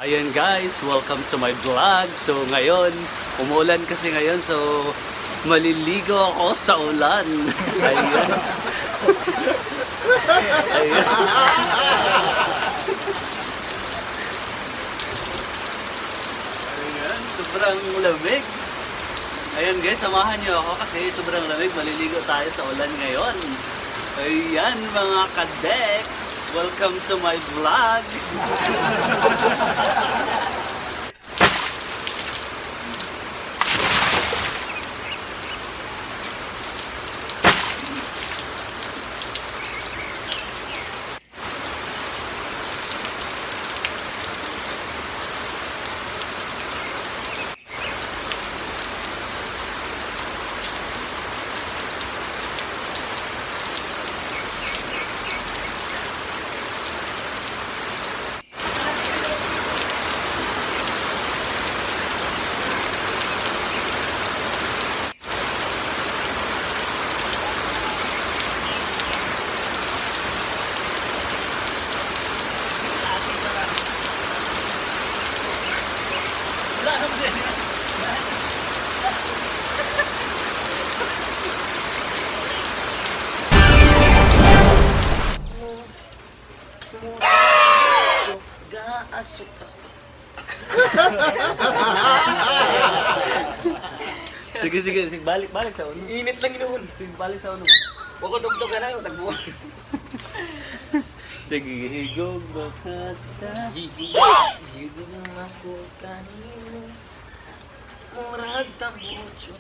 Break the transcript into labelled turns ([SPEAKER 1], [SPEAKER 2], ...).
[SPEAKER 1] Ayan guys, welcome to my vlog. So ngayon, umulan kasi ngayon, so maliligo ako sa ulan. Ayan. Ayan. Ayan, sobrang lamig. Ayan guys, samahan niyo ako kasi sobrang lamig. Maliligo tayo sa ulan ngayon. Ayan mga kadeks, welcome to my vlog. Sige, balik sa uno.
[SPEAKER 2] Init lang inuun.
[SPEAKER 1] Sige, balik sa uno.
[SPEAKER 2] Huwag ko tugtog ka na yung tagbuhan.
[SPEAKER 1] Sige, higog bakat ka.
[SPEAKER 2] Higog ako kanino. Murag tambucho.